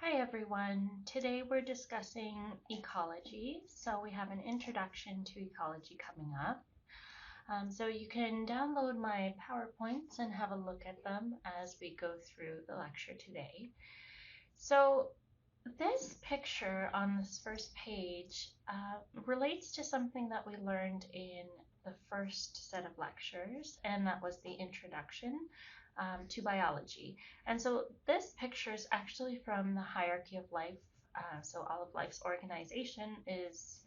Hi everyone. Today we're discussing ecology. So we have an introduction to ecology coming up. So you can download my PowerPoints and have a look at them as we go through the lecture today. So this picture on this first page relates to something that we learned in the first set of lectures, and that was the introduction to biology. And so this picture is actually from the hierarchy of life. So all of life's organization is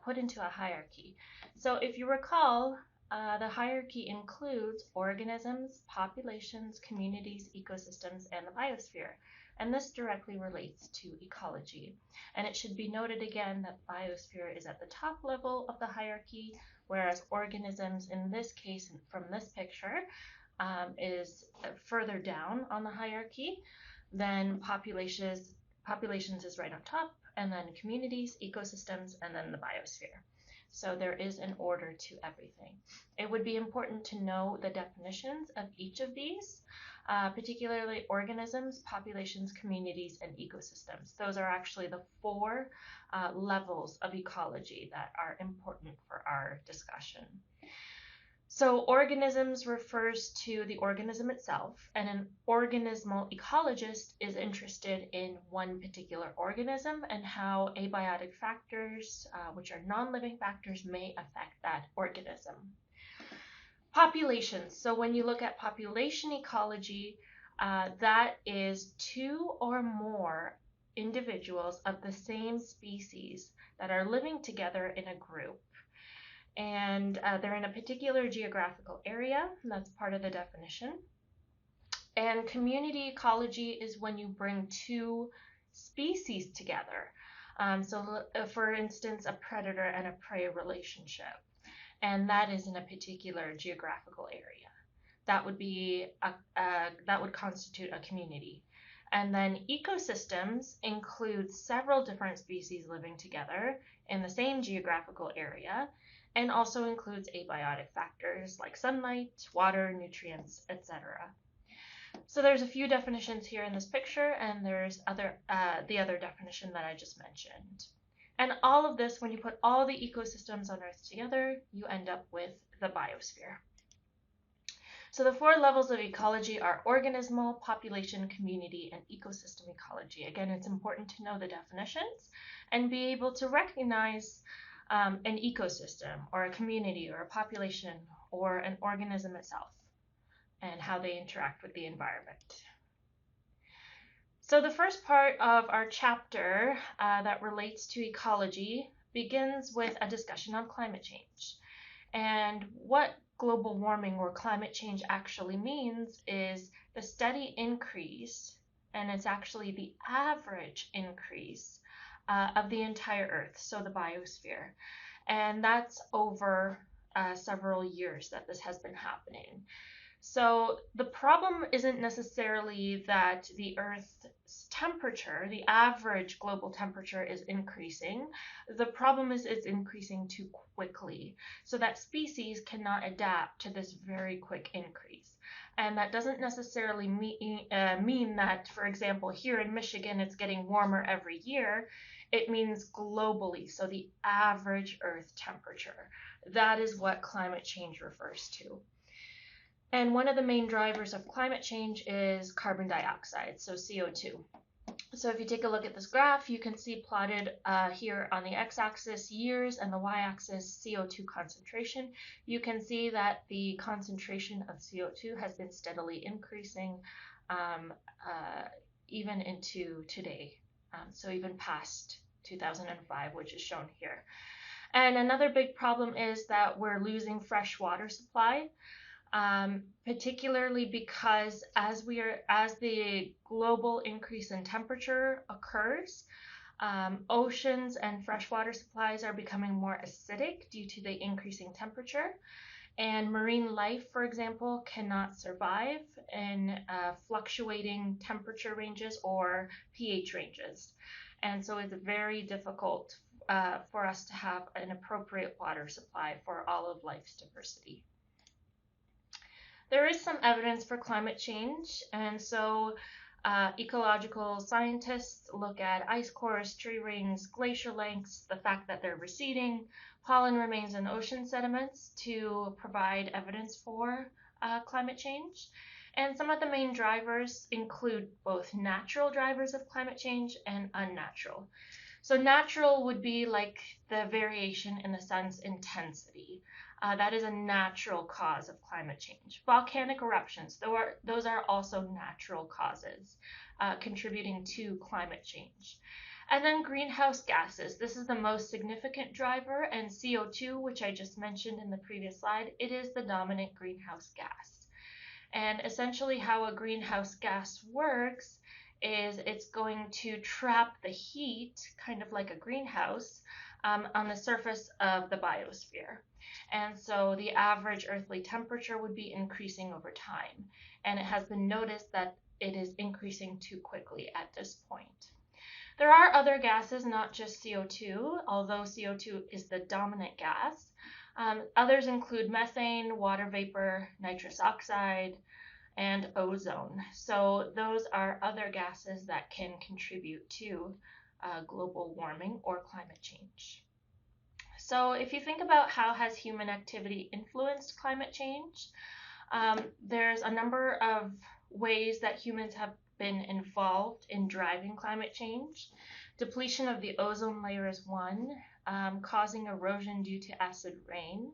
put into a hierarchy. So if you recall, the hierarchy includes organisms, populations, communities, ecosystems, and the biosphere. And this directly relates to ecology. And it should be noted again that biosphere is at the top level of the hierarchy, whereas organisms, in this case, from this picture, is further down on the hierarchy. Then populations is right on top, and then communities, ecosystems, and then the biosphere. So there is an order to everything. It would be important to know the definitions of each of these, particularly organisms, populations, communities, and ecosystems. Those are actually the four levels of ecology that are important for our discussion. So organisms refers to the organism itself, and an organismal ecologist is interested in one particular organism and how abiotic factors, which are non-living factors, may affect that organism. Populations. So when you look at population ecology, that is two or more individuals of the same species that are living together in a group. And they're in a particular geographical area, and that's part of the definition. And community ecology is when you bring two species together. For instance, a predator and a prey relationship, and that is in a particular geographical area. That would constitute a community. And then ecosystems include several different species living together in the same geographical area, and also includes abiotic factors like sunlight, water, nutrients, etc. So there's a few definitions here in this picture, and there's the other definition that I just mentioned. And all of this, when you put all the ecosystems on Earth together, you end up with the biosphere. So the four levels of ecology are organismal, population, community, and ecosystem ecology. Again, it's important to know the definitions and be able to recognize an ecosystem or a community or a population or an organism itself and how they interact with the environment. So the first part of our chapter that relates to ecology begins with a discussion on climate change. And what global warming or climate change actually means is the steady increase, and it's actually the average increase of the entire Earth, so the biosphere. And that's over several years that this has been happening. So the problem isn't necessarily that the Earth's temperature, the average global temperature, is increasing. The problem is it's increasing too quickly, so that species cannot adapt to this very quick increase. And that doesn't necessarily mean that, for example, here in Michigan, it's getting warmer every year. It means globally, so the average Earth temperature. That is what climate change refers to. And one of the main drivers of climate change is carbon dioxide, so CO2. So if you take a look at this graph, you can see plotted here on the x-axis years and the y-axis CO2 concentration. You can see that the concentration of CO2 has been steadily increasing even into today, so even past 2005, which is shown here. And another big problem is that we're losing fresh water supply. Particularly because as the global increase in temperature occurs, oceans and freshwater supplies are becoming more acidic due to the increasing temperature. And marine life, for example, cannot survive in fluctuating temperature ranges or pH ranges. And so it's very difficult for us to have an appropriate water supply for all of life's diversity. There is some evidence for climate change, and so Ecological scientists look at ice cores, tree rings, glacier lengths, the fact that they're receding, pollen remains in ocean sediments to provide evidence for climate change. And some of the main drivers include both natural drivers of climate change and unnatural. So natural would be like the variation in the sun's intensity. That is a natural cause of climate change. Volcanic eruptions, those are also natural causes contributing to climate change. And then greenhouse gases. This is the most significant driver, and CO2, which I just mentioned in the previous slide, it is the dominant greenhouse gas. And essentially how a greenhouse gas works is it's going to trap the heat, kind of like a greenhouse, on the surface of the biosphere. And so the average earthly temperature would be increasing over time. And it has been noticed that it is increasing too quickly at this point. There are other gases, not just CO2, although CO2 is the dominant gas. Others include methane, water vapor, nitrous oxide, and ozone. So those are other gases that can contribute to global warming or climate change. So if you think about how has human activity influenced climate change, there's a number of ways that humans have been involved in driving climate change. Depletion of the ozone layer is one, causing erosion due to acid rain.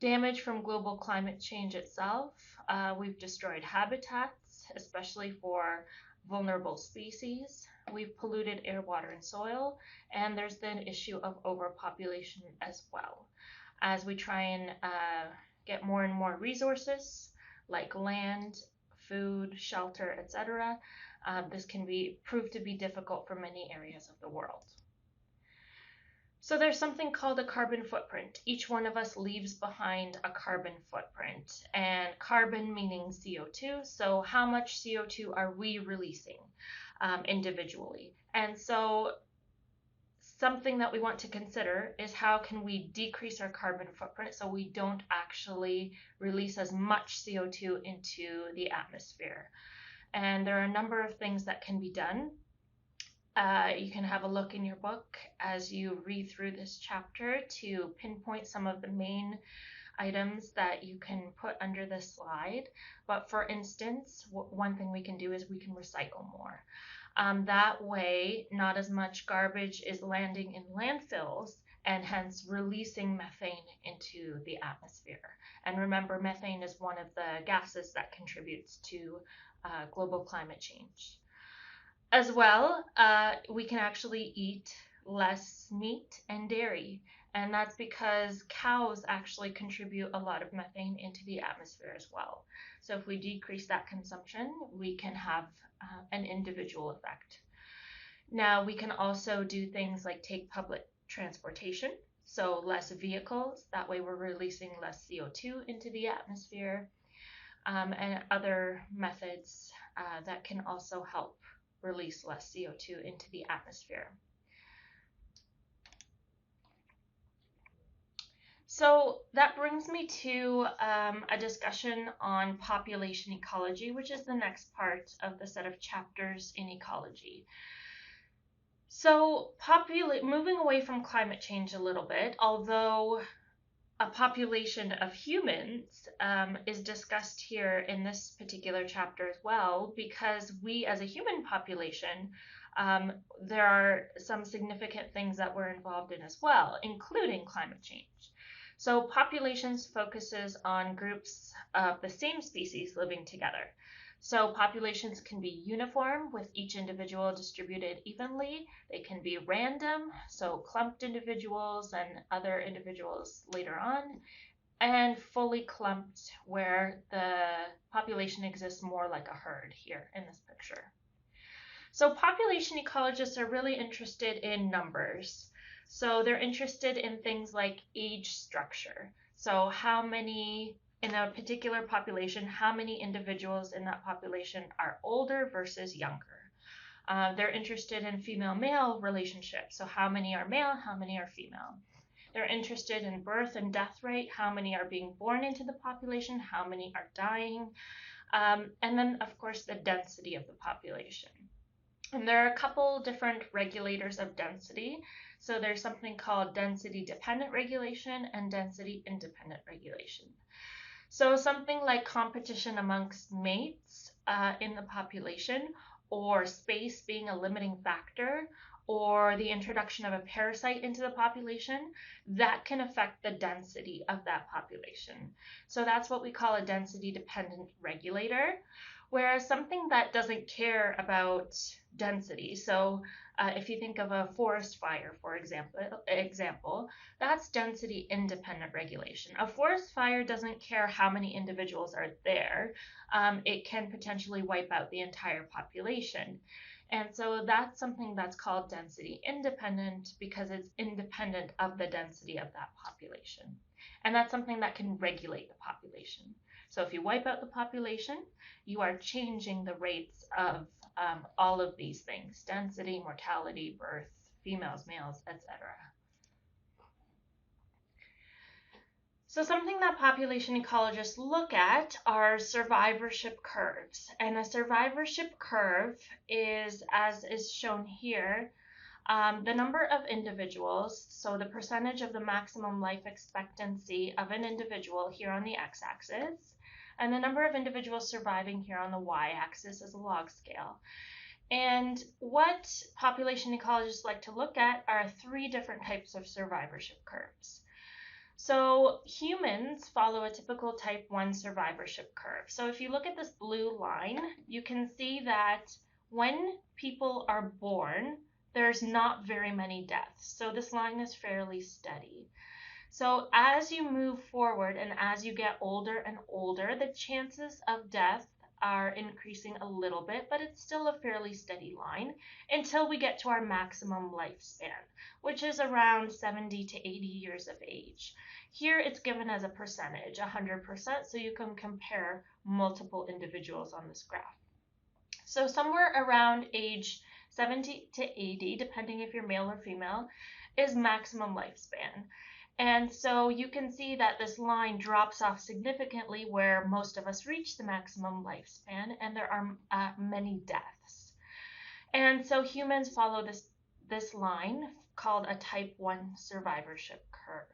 Damage from global climate change itself. We've destroyed habitats, especially for vulnerable species. We've polluted air, water, and soil. And there's the issue of overpopulation as well. As we try and get more and more resources like land, food, shelter, etc., this can prove to be difficult for many areas of the world. So there's something called a carbon footprint. Each one of us leaves behind a carbon footprint, and carbon meaning CO2. So how much CO2 are we releasing individually? And so something that we want to consider is how can we decrease our carbon footprint so we don't actually release as much CO2 into the atmosphere. And there are a number of things that can be done. You can have a look in your book as you read through this chapter to pinpoint some of the main items that you can put under this slide. But for instance, one thing we can do is we can recycle more. That way, not as much garbage is landing in landfills and hence releasing methane into the atmosphere. And remember, methane is one of the gases that contributes to global climate change. As well, we can actually eat less meat and dairy, and that's because cows actually contribute a lot of methane into the atmosphere as well. So if we decrease that consumption, we can have an individual effect. Now, we can also do things like take public transportation, so less vehicles, that way we're releasing less CO2 into the atmosphere, and other methods that can also help release less CO2 into the atmosphere. So that brings me to a discussion on population ecology, which is the next part of the set of chapters in ecology. So moving away from climate change a little bit, although a population of humans is discussed here in this particular chapter as well, because we as a human population, there are some significant things that we're involved in as well, including climate change. So populations focuses on groups of the same species living together. So populations can be uniform with each individual distributed evenly. They can be random, so clumped individuals and other individuals later on, and fully clumped where the population exists more like a herd here in this picture. So population ecologists are really interested in numbers. So they're interested in things like age structure. So how many in a particular population, how many individuals in that population are older versus younger. They're interested in female-male relationships. So how many are male, how many are female. They're interested in birth and death rate, how many are being born into the population, how many are dying. And then, of course, the density of the population. And there are a couple different regulators of density. So there's something called density-dependent regulation and density-independent regulation. So something like competition amongst mates in the population, or space being a limiting factor, or the introduction of a parasite into the population, that can affect the density of that population. So that's what we call a density-dependent regulator. Whereas something that doesn't care about density, so if you think of a forest fire, for example, that's density independent regulation. A forest fire doesn't care how many individuals are there. It can potentially wipe out the entire population. And so that's something that's called density independent because it's independent of the density of that population. And that's something that can regulate the population. So if you wipe out the population, you are changing the rates of all of these things: density, mortality, birth, females, males, etc. So something that population ecologists look at are survivorship curves. And a survivorship curve is, as is shown here, the number of individuals, so the percentage of the maximum life expectancy of an individual here on the x-axis, and the number of individuals surviving here on the y-axis as a log scale. And what population ecologists like to look at are 3 different types of survivorship curves. So humans follow a typical type 1 survivorship curve. So if you look at this blue line, you can see that when people are born, there's not very many deaths. So this line is fairly steady. So as you move forward and as you get older and older, the chances of death are increasing a little bit, but it's still a fairly steady line until we get to our maximum lifespan, which is around 70 to 80 years of age. Here it's given as a percentage, 100%, so you can compare multiple individuals on this graph. So somewhere around age 70 to 80, depending if you're male or female, is maximum lifespan. And so you can see that this line drops off significantly where most of us reach the maximum lifespan, and there are many deaths. And so humans follow this line called a type 1 survivorship curve.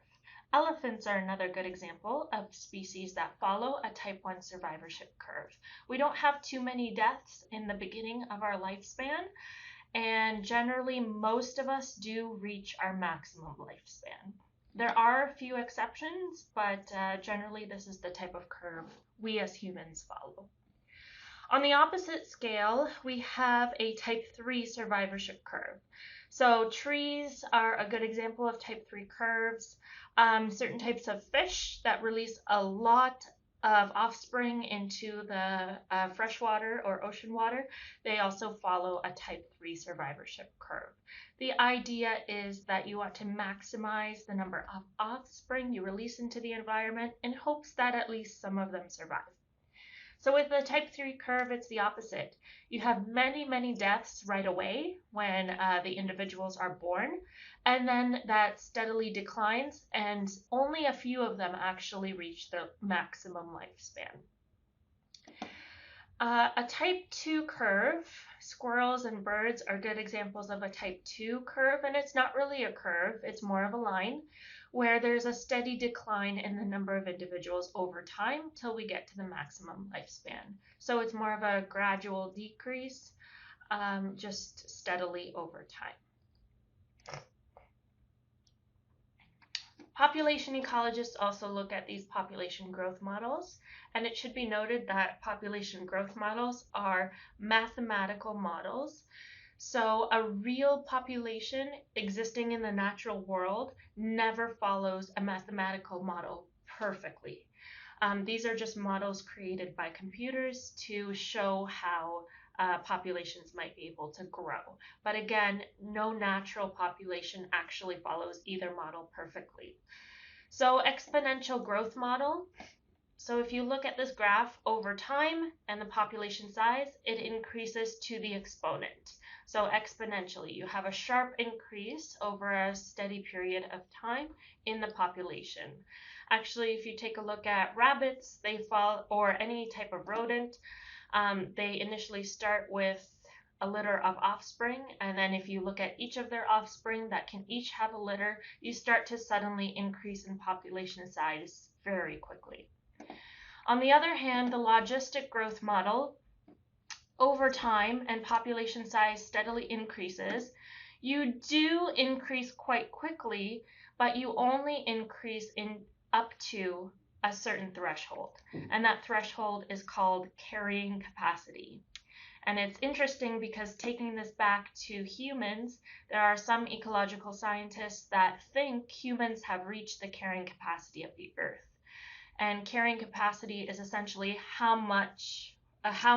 Elephants are another good example of species that follow a type 1 survivorship curve. We don't have too many deaths in the beginning of our lifespan, and generally most of us do reach our maximum lifespan. There are a few exceptions, but generally this is the type of curve we as humans follow. On the opposite scale, we have a type 3 survivorship curve. So trees are a good example of type 3 curves. Certain types of fish that release a lot of offspring into the freshwater or ocean water, they also follow a type 3 survivorship curve. The idea is that you want to maximize the number of offspring you release into the environment in hopes that at least some of them survive. So with the type 3 curve, it's the opposite. You have many, many deaths right away when the individuals are born, and then that steadily declines, and only a few of them actually reach the maximum lifespan. A type 2 curve, squirrels and birds are good examples of a type 2 curve, and it's not really a curve, it's more of a line where there's a steady decline in the number of individuals over time till we get to the maximum lifespan. So it's more of a gradual decrease, just steadily over time. Population ecologists also look at these population growth models, and it should be noted that population growth models are mathematical models. So a real population existing in the natural world never follows a mathematical model perfectly. These are just models created by computers to show how populations might be able to grow. But again, no natural population actually follows either model perfectly. So exponential growth model. So if you look at this graph over time and the population size, it increases to the exponent. So exponentially, you have a sharp increase over a steady period of time in the population. Actually, if you take a look at rabbits, or any type of rodent, they initially start with a litter of offspring, and then if you look at each of their offspring that can each have a litter, you start to suddenly increase in population size very quickly. On the other hand, the logistic growth model, over time and population size steadily increases, you do increase quite quickly, but you only increase in up to a certain threshold. And that threshold is called carrying capacity. And it's interesting because taking this back to humans, there are some ecological scientists that think humans have reached the carrying capacity of the Earth. And carrying capacity is essentially how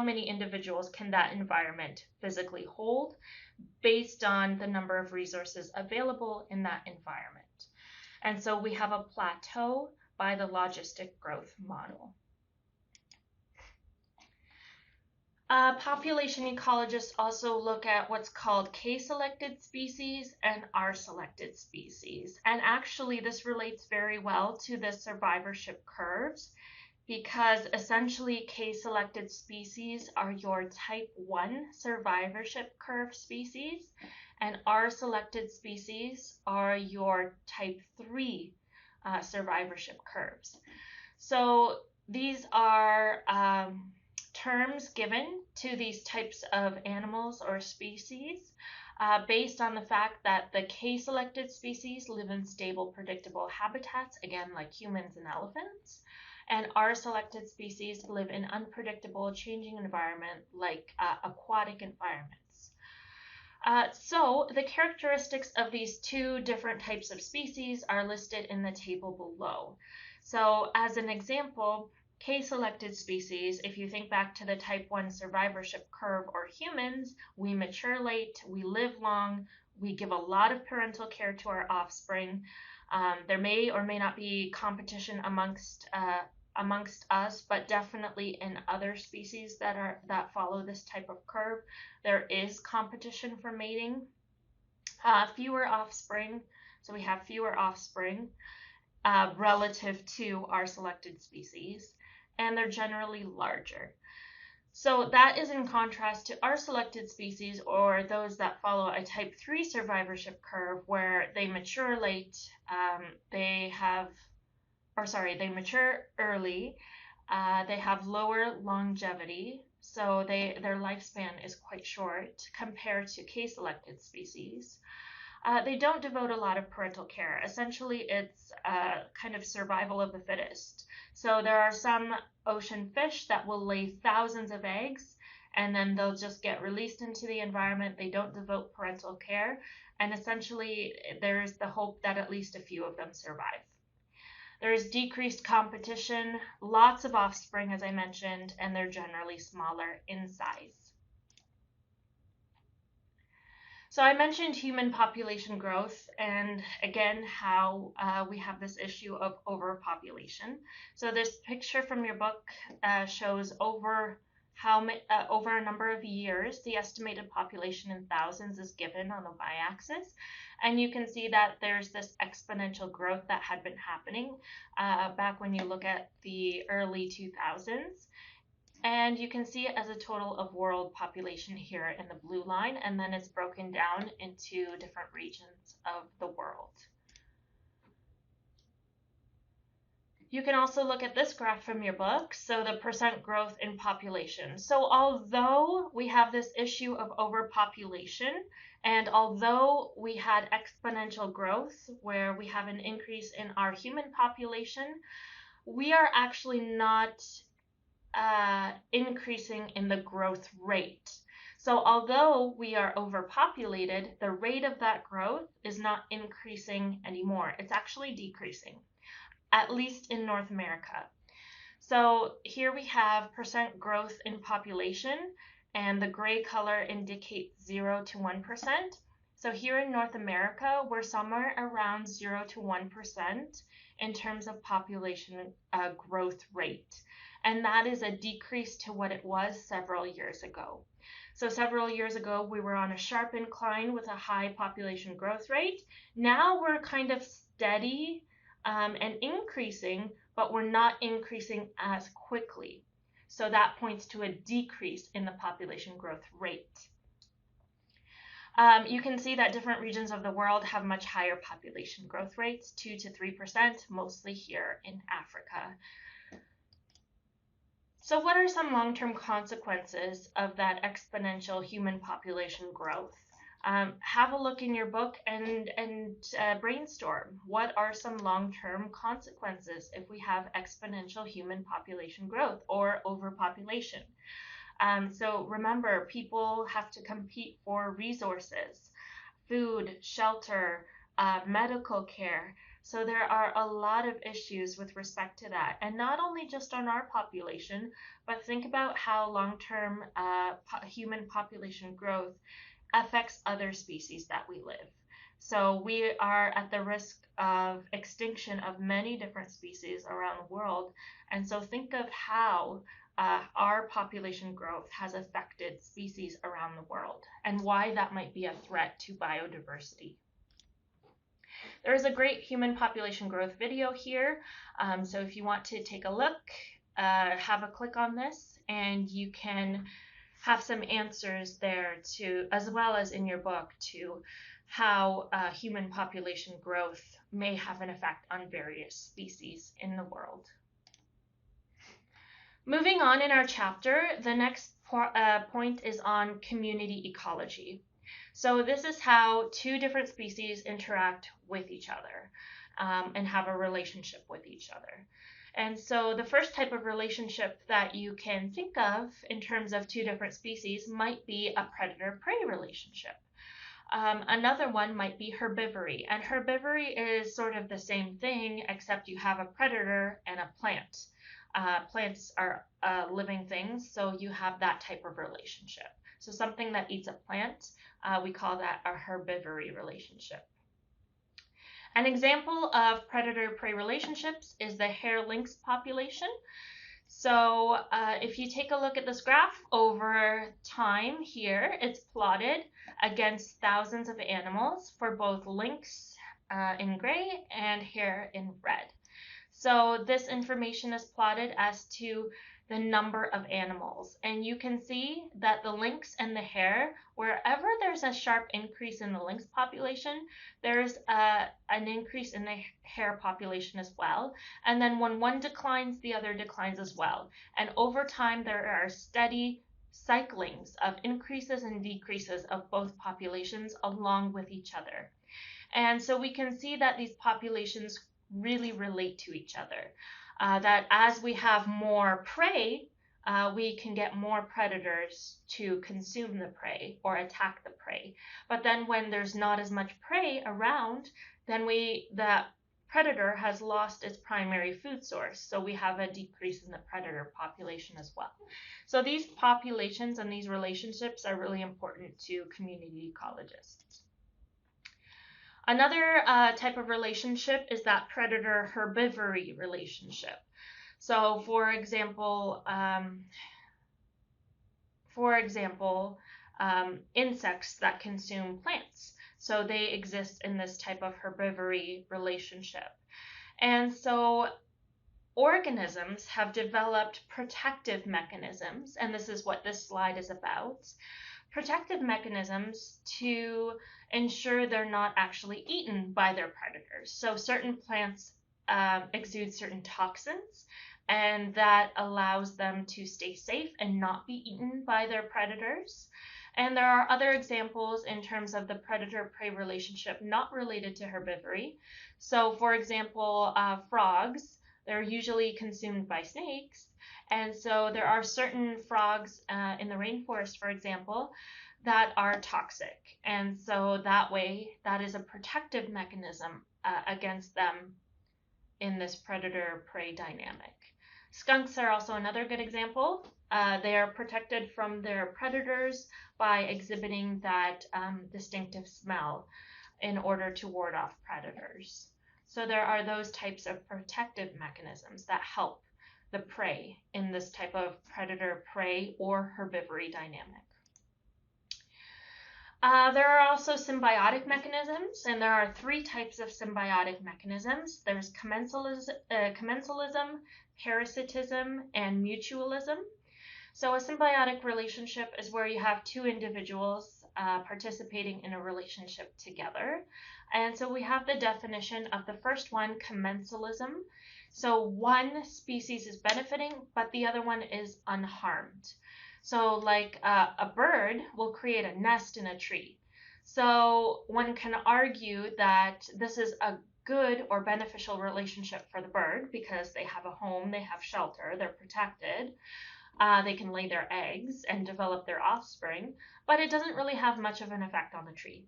many individuals can that environment physically hold based on the number of resources available in that environment. And so we have a plateau by the logistic growth model. Population ecologists also look at what's called K-selected species and R-selected species. And actually, this relates very well to the survivorship curves, because essentially K-selected species are your type 1 survivorship curve species, and R-selected species are your type 3 survivorship curves. So these are terms given to these types of animals or species based on the fact that the K-selected species live in stable, predictable habitats, again, like humans and elephants, and R-selected species live in unpredictable, changing environment like aquatic environments. So the characteristics of these two different types of species are listed in the table below. So as an example, K-selected species, if you think back to the type 1 survivorship curve or humans, we mature late, we live long, we give a lot of parental care to our offspring. There may or may not be competition amongst us, but definitely in other species that follow this type of curve, there is competition for mating. Fewer offspring, so we have fewer offspring relative to our selected species, and they're generally larger. So that is in contrast to our selected species, or those that follow a type 3 survivorship curve, where they mature late, they mature early, they have lower longevity, so their lifespan is quite short compared to K-selected species. They don't devote a lot of parental care. Essentially, it's kind of survival of the fittest. So there are some ocean fish that will lay thousands of eggs, and then they'll just get released into the environment. They don't devote parental care, and essentially there's the hope that at least a few of them survive. There is decreased competition, lots of offspring, as I mentioned, and they're generally smaller in size. So I mentioned human population growth, and again, how we have this issue of overpopulation. So this picture from your book shows over a number of years, the estimated population in thousands is given on the y-axis. And you can see that there's this exponential growth that had been happening back when you look at the early 2000s. And you can see it as a total of world population here in the blue line, and then it's broken down into different regions of the world. You can also look at this graph from your book, so the percent growth in population. So although we have this issue of overpopulation, and although we had exponential growth where we have an increase in our human population, we are actually not increasing in the growth rate. So although we are overpopulated, the rate of that growth is not increasing anymore. It's actually decreasing, at least in North America. So here we have percent growth in population, and the gray color indicates 0 to 1%. So here in North America, we're somewhere around 0 to 1% in terms of population growth rate. And that is a decrease to what it was several years ago. So several years ago, we were on a sharp incline with a high population growth rate. Now we're kind of steady and increasing, but we're not increasing as quickly. So that points to a decrease in the population growth rate. You can see that different regions of the world have much higher population growth rates, 2 to 3%, mostly here in Africa. So what are some long-term consequences of that exponential human population growth? Have a look in your book and brainstorm. What are some long-term consequences if we have exponential human population growth or overpopulation? So remember, people have to compete for resources, food, shelter, medical care. So there are a lot of issues with respect to that. And not only just on our population, but think about how long-term human population growth affects other species that we live. So we are at the risk of extinction of many different species around the world. And so think of how our population growth has affected species around the world and why that might be a threat to biodiversity. There's a great human population growth video here. So if you want to take a look, have a click on this and you can have some answers there to, as well as in your book, to how human population growth may have an effect on various species in the world. Moving on in our chapter, the next point is on community ecology. So this is how two different species interact with each other and have a relationship with each other. And so the first type of relationship that you can think of in terms of two different species might be a predator-prey relationship. Another one might be herbivory, and herbivory is sort of the same thing, except you have a predator and a plant. Plants are living things, so you have that type of relationship. So something that eats a plant, we call that a herbivory relationship. An example of predator-prey relationships is the hare-lynx population. So if you take a look at this graph over time here, it's plotted against thousands of animals for both lynx in gray and hare in red. So this information is plotted as to the number of animals. And you can see that the lynx and the hare, wherever there's a sharp increase in the lynx population, there's an increase in the hare population as well. And then when one declines, the other declines as well. And over time, there are steady cyclings of increases and decreases of both populations along with each other. And so we can see that these populations really relate to each other. That as we have more prey, we can get more predators to consume the prey or attack the prey. But then when there's not as much prey around, then the predator has lost its primary food source. So we have a decrease in the predator population as well. So these populations and these relationships are really important to community ecologists. Another type of relationship is that predator-herbivory relationship. So, for example, insects that consume plants. So they exist in this type of herbivory relationship. And so organisms have developed protective mechanisms, and this is what this slide is about. Protective mechanisms to ensure they're not actually eaten by their predators. So certain plants exude certain toxins, and that allows them to stay safe and not be eaten by their predators. And there are other examples in terms of the predator-prey relationship not related to herbivory. So for example, frogs, they're usually consumed by snakes. And so there are certain frogs in the rainforest, for example, that are toxic. And so that way, that is a protective mechanism against them in this predator-prey dynamic. Skunks are also another good example. They are protected from their predators by exhibiting that distinctive smell in order to ward off predators. So there are those types of protective mechanisms that help the prey in this type of predator-prey or herbivory dynamic. There are also symbiotic mechanisms, and there are three types of symbiotic mechanisms. There's commensalism, parasitism, and mutualism. So a symbiotic relationship is where you have two individuals participating in a relationship together. And so we have the definition of the first one, commensalism. So one species is benefiting, but the other one is unharmed. So like a bird will create a nest in a tree. So one can argue that this is a good or beneficial relationship for the bird because they have a home, they have shelter, they're protected. They can lay their eggs and develop their offspring, but it doesn't really have much of an effect on the tree.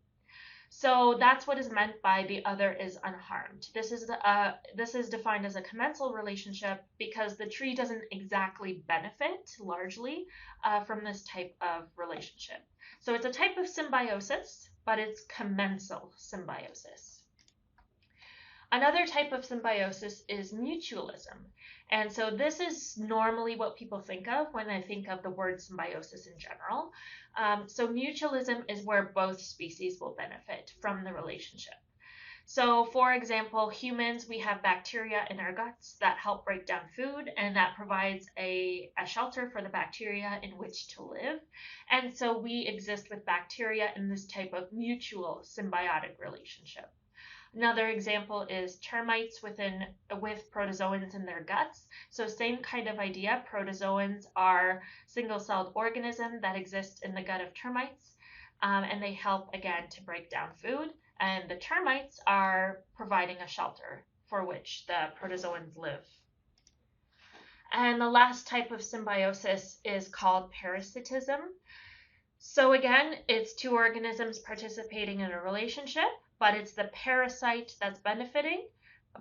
So that's what is meant by the other is unharmed. This is defined as a commensal relationship because the tree doesn't exactly benefit largely from this type of relationship. So it's a type of symbiosis, but it's commensal symbiosis. Another type of symbiosis is mutualism. And so this is normally what people think of when they think of the word symbiosis in general. So mutualism is where both species will benefit from the relationship. So for example, humans, we have bacteria in our guts that help break down food, and that provides a shelter for the bacteria in which to live. And so we exist with bacteria in this type of mutual symbiotic relationship. Another example is termites with protozoans in their guts. So same kind of idea. Protozoans are single-celled organisms that exist in the gut of termites, and they help, again, to break down food. And the termites are providing a shelter for which the protozoans live. And the last type of symbiosis is called parasitism. So again, it's two organisms participating in a relationship, but it's the parasite that's benefiting,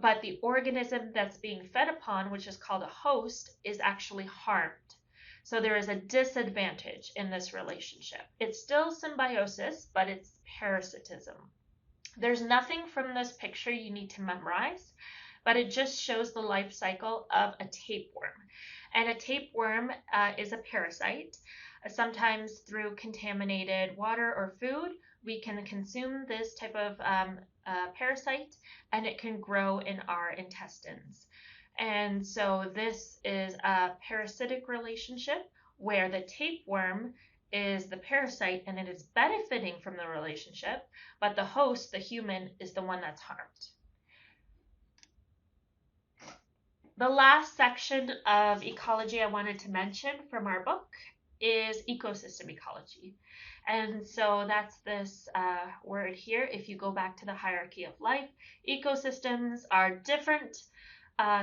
but the organism that's being fed upon, which is called a host, is actually harmed. So there is a disadvantage in this relationship. It's still symbiosis, but it's parasitism. There's nothing from this picture you need to memorize, but it just shows the life cycle of a tapeworm. And a tapeworm is a parasite. Sometimes through contaminated water or food, we can consume this type of parasite, and it can grow in our intestines. And so this is a parasitic relationship where the tapeworm is the parasite and it is benefiting from the relationship, but the host, the human, is the one that's harmed. The last section of ecology I wanted to mention from our book is ecosystem ecology. And so that's this word here. If you go back to the hierarchy of life, ecosystems are different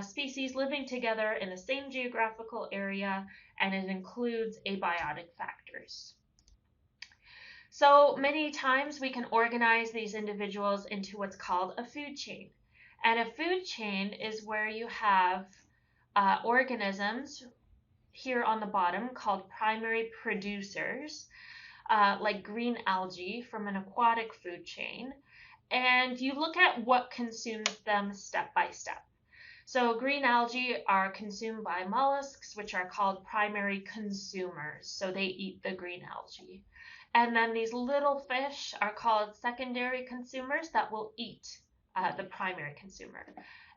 species living together in the same geographical area, and it includes abiotic factors. So many times we can organize these individuals into what's called a food chain. And a food chain is where you have organisms here on the bottom called primary producers, like green algae from an aquatic food chain, and you look at what consumes them step by step. So green algae are consumed by mollusks, which are called primary consumers. So they eat the green algae. And then these little fish are called secondary consumers that will eat the primary consumer.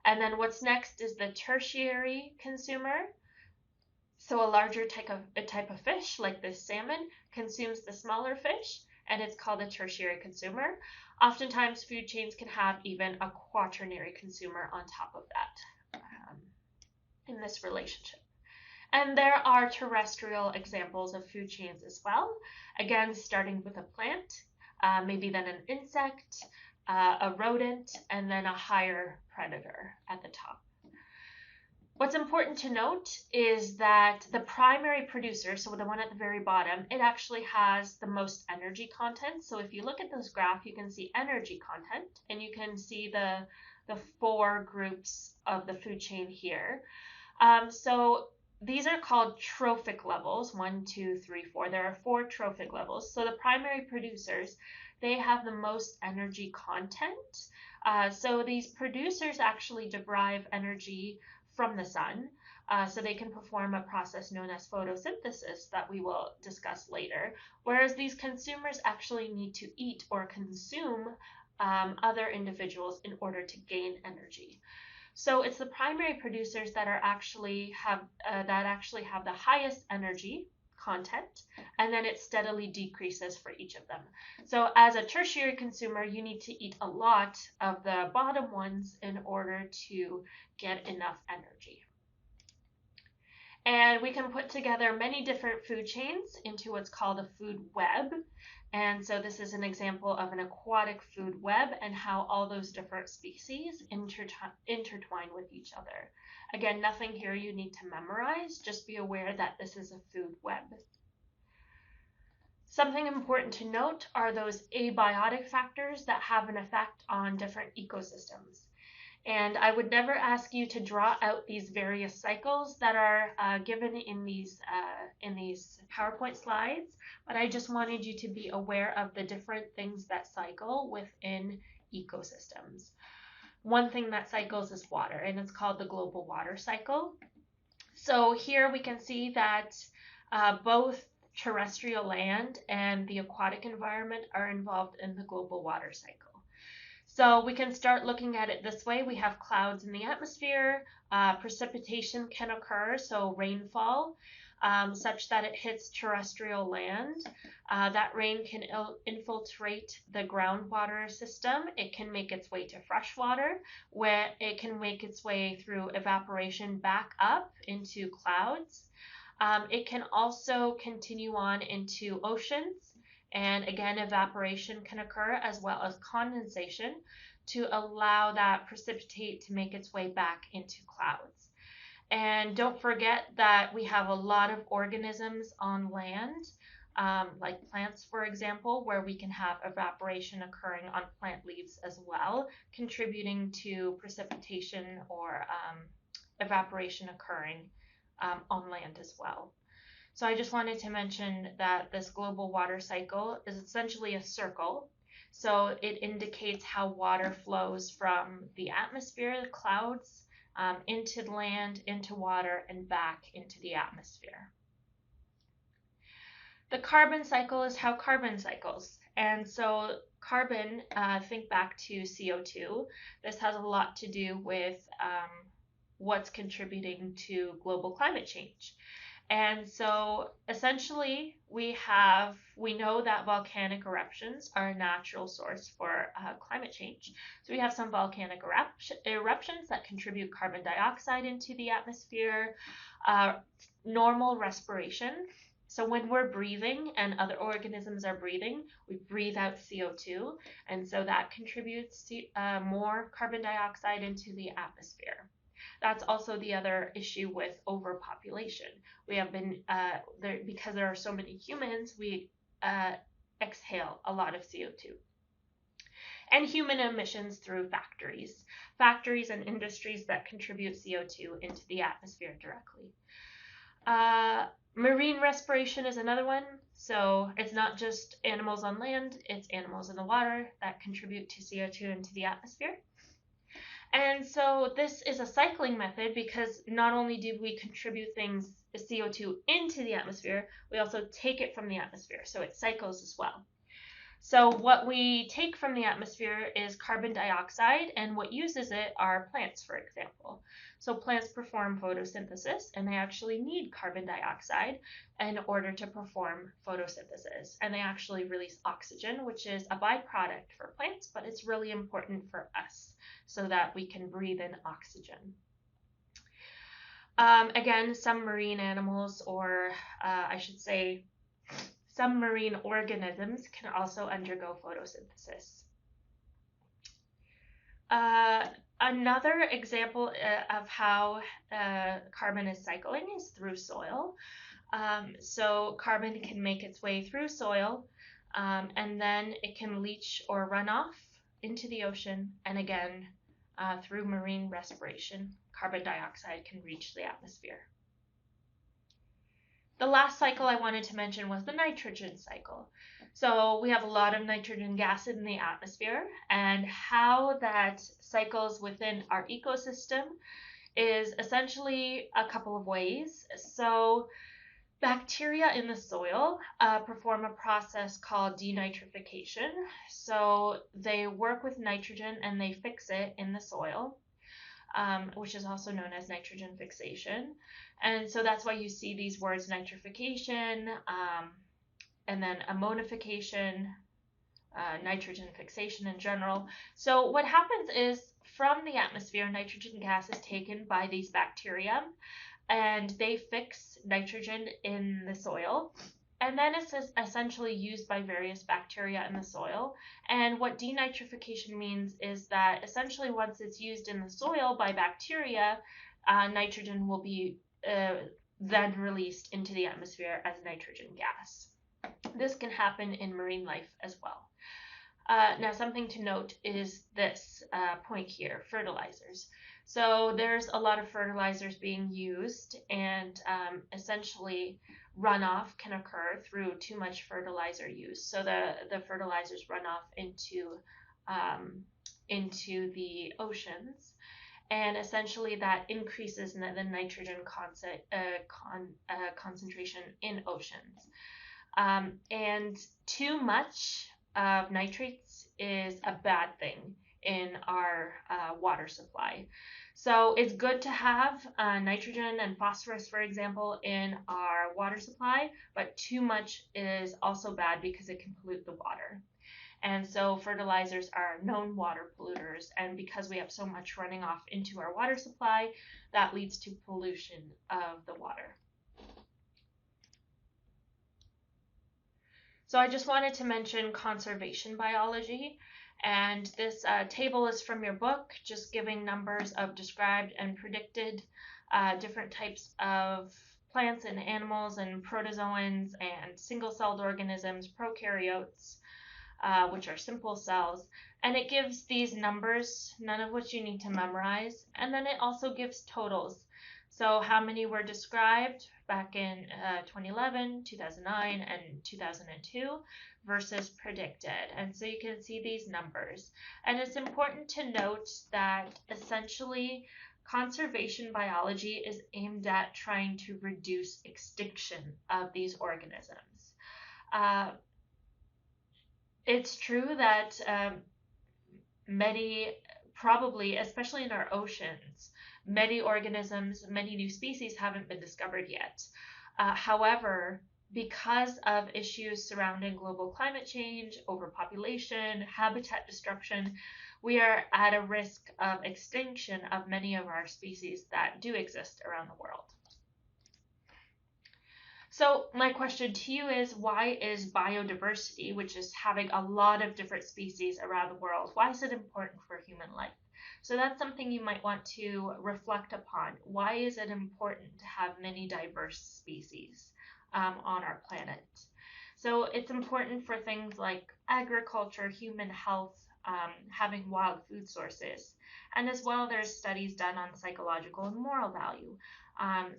And then what's next is the tertiary consumer. So a larger type of fish, like this salmon, consumes the smaller fish, and it's called a tertiary consumer. Oftentimes, food chains can have even a quaternary consumer on top of that in this relationship. And there are terrestrial examples of food chains as well. Again, starting with a plant, maybe then an insect, a rodent, and then a higher predator at the top. What's important to note is that the primary producer, so the one at the very bottom, it actually has the most energy content. So if you look at this graph, you can see energy content, and you can see the four groups of the food chain here. So these are called trophic levels, 1, 2, 3, 4. There are 4 trophic levels. So the primary producers, they have the most energy content. So these producers actually derive energy from the sun. so they can perform a process known as photosynthesis that we will discuss later, whereas these consumers actually need to eat or consume other individuals in order to gain energy. So it's the primary producers that actually have the highest energy content, and then it steadily decreases for each of them. So as a tertiary consumer, you need to eat a lot of the bottom ones in order to get enough energy. And we can put together many different food chains into what's called a food web. And so this is an example of an aquatic food web and how all those different species intertwine with each other. Again, nothing here you need to memorize, just be aware that this is a food web. Something important to note are those abiotic factors that have an effect on different ecosystems. And I would never ask you to draw out these various cycles that are given in these PowerPoint slides, but I just wanted you to be aware of the different things that cycle within ecosystems. One thing that cycles is water, and it's called the global water cycle. So here we can see that both terrestrial land and the aquatic environment are involved in the global water cycle. So we can start looking at it this way. We have clouds in the atmosphere. Precipitation can occur, so rainfall, such that it hits terrestrial land. That rain can infiltrate the groundwater system. It can make its way to freshwater, where it can make its way through evaporation back up into clouds. It can also continue on into oceans. And again, evaporation can occur as well as condensation to allow that precipitate to make its way back into clouds. And don't forget that we have a lot of organisms on land, like plants, for example, where we can have evaporation occurring on plant leaves as well, contributing to precipitation or evaporation occurring on land as well. So I just wanted to mention that this global water cycle is essentially a circle. So it indicates how water flows from the atmosphere, the clouds, into the land, into water, and back into the atmosphere. The carbon cycle is how carbon cycles. And so carbon, think back to CO2. This has a lot to do with what's contributing to global climate change. And so essentially we know that volcanic eruptions are a natural source for climate change. So we have some volcanic eruptions that contribute carbon dioxide into the atmosphere, normal respiration. So when we're breathing and other organisms are breathing, we breathe out CO2. And so that contributes more carbon dioxide into the atmosphere. That's also the other issue with overpopulation. We have been, because there are so many humans, we exhale a lot of CO2. And human emissions through factories and industries that contribute CO2 into the atmosphere directly. Marine respiration is another one. So it's not just animals on land, it's animals in the water that contribute to CO2 into the atmosphere. And so this is a cycling method because not only do we contribute CO2 into the atmosphere, we also take it from the atmosphere. So it cycles as well. So what we take from the atmosphere is carbon dioxide, and what uses it are plants, for example. So plants perform photosynthesis, and they actually need carbon dioxide in order to perform photosynthesis. And they actually release oxygen, which is a byproduct for plants, but it's really important for us so that we can breathe in oxygen. Again, some marine animals, or I should say, some marine organisms can also undergo photosynthesis. Another example of how carbon is cycling is through soil. So carbon can make its way through soil, and then it can leach or run off into the ocean, and again, through marine respiration, carbon dioxide can reach the atmosphere. The last cycle I wanted to mention was the nitrogen cycle. So we have a lot of nitrogen gas in the atmosphere, and how that cycles within our ecosystem is essentially a couple of ways. So bacteria in the soil perform a process called denitrification. So they work with nitrogen and they fix it in the soil, which is also known as nitrogen fixation. And so that's why you see these words nitrification, and then ammonification, nitrogen fixation in general. So what happens is from the atmosphere, nitrogen gas is taken by these bacteria and they fix nitrogen in the soil. And then it's essentially used by various bacteria in the soil. And what denitrification means is that essentially once it's used in the soil by bacteria, nitrogen will be then released into the atmosphere as nitrogen gas. This can happen in marine life as well. Now, something to note is this point here, fertilizers. So there's a lot of fertilizers being used, and essentially runoff can occur through too much fertilizer use. So the fertilizers run off into the oceans, and essentially that increases the nitrogen concentration in oceans. And too much of nitrates is a bad thing in our water supply. So it's good to have nitrogen and phosphorus, for example, in our water supply, but too much is also bad because it can pollute the water. And so fertilizers are known water polluters, and because we have so much running off into our water supply, that leads to pollution of the water. So I just wanted to mention conservation biology, and this table is from your book, just giving numbers of described and predicted different types of plants and animals and protozoans and single-celled organisms, prokaryotes, which are simple cells. And it gives these numbers, none of which you need to memorize, and then it also gives totals. So how many were described back in 2011, 2009, and 2002 versus predicted. And so you can see these numbers. And it's important to note that essentially conservation biology is aimed at trying to reduce extinction of these organisms. It's true that probably, especially in our oceans, many organisms, many new species haven't been discovered yet. However, because of issues surrounding global climate change, overpopulation, habitat destruction, we are at a risk of extinction of many of our species that do exist around the world. So my question to you is, why is biodiversity, which is having a lot of different species around the world, why is it important for human life? So that's something you might want to reflect upon. Why is it important to have many diverse species on our planet? So it's important for things like agriculture, human health, having wild food sources. And as well, there's studies done on psychological and moral value.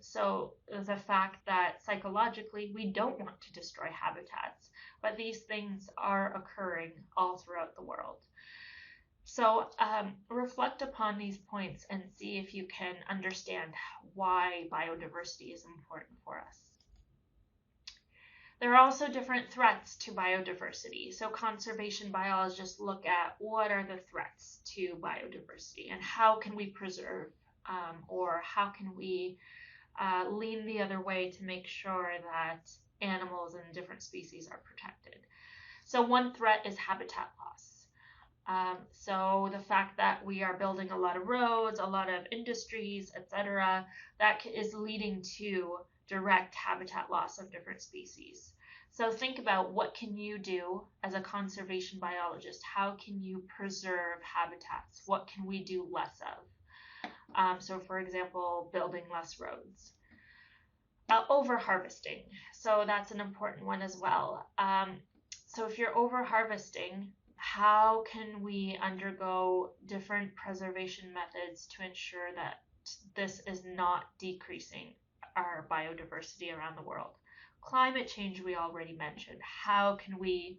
So the fact that psychologically we don't want to destroy habitats, but these things are occurring all throughout the world. So reflect upon these points and see if you can understand why biodiversity is important for us. There are also different threats to biodiversity. So conservation biologists look at what are the threats to biodiversity and how can we preserve or how can we lean the other way to make sure that animals and different species are protected. So one threat is habitat loss. So the fact that we are building a lot of roads, a lot of industries, etc., that is leading to direct habitat loss of different species. So think about what can you do as a conservation biologist? How can you preserve habitats? What can we do less of? So for example, building less roads. Over-harvesting. So that's an important one as well. So if you're over-harvesting, how can we undergo different preservation methods to ensure that this is not decreasing our biodiversity around the world? Climate change we already mentioned. How can we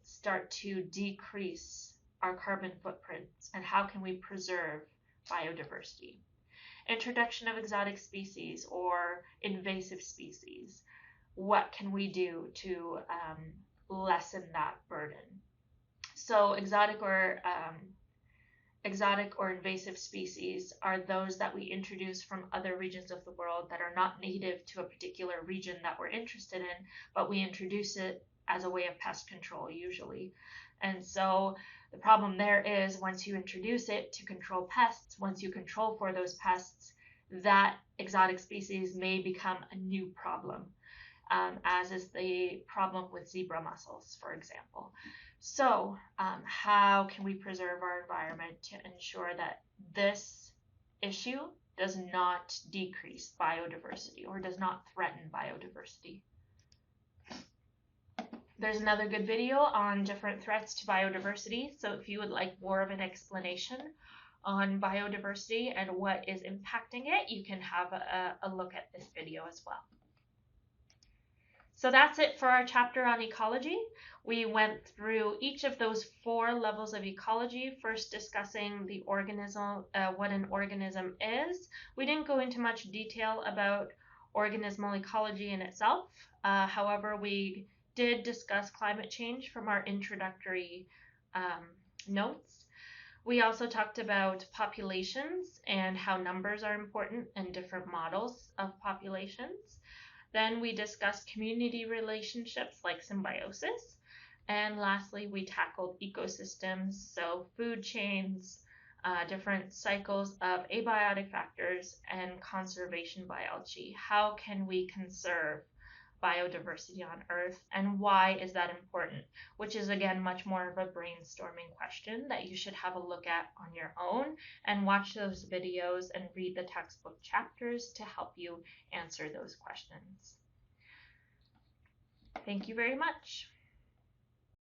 start to decrease our carbon footprints, and how can we preserve biodiversity. Introduction of exotic species or invasive species. What can we do to lessen that burden? So exotic or invasive species are those that we introduce from other regions of the world that are not native to a particular region that we're interested in, but we introduce it as a way of pest control usually. And so the problem there is once you introduce it to control pests, once you control for those pests, that exotic species may become a new problem, as is the problem with zebra mussels, for example. So how can we preserve our environment to ensure that this issue does not decrease biodiversity or does not threaten biodiversity? There's another good video on different threats to biodiversity. So if you would like more of an explanation on biodiversity and what is impacting it, you can have a look at this video as well. So that's it for our chapter on ecology. We went through each of those 4 levels of ecology, first discussing the organism, what an organism is. We didn't go into much detail about organismal ecology in itself. However, we did discuss climate change from our introductory notes. We also talked about populations and how numbers are important and different models of populations. Then we discussed community relationships like symbiosis. And lastly, we tackled ecosystems, so food chains, different cycles of abiotic factors, and conservation biology. How can we conserve biodiversity on Earth, and why is that important? Which is, again, much more of a brainstorming question that you should have a look at on your own and watch those videos and read the textbook chapters to help you answer those questions. Thank you very much.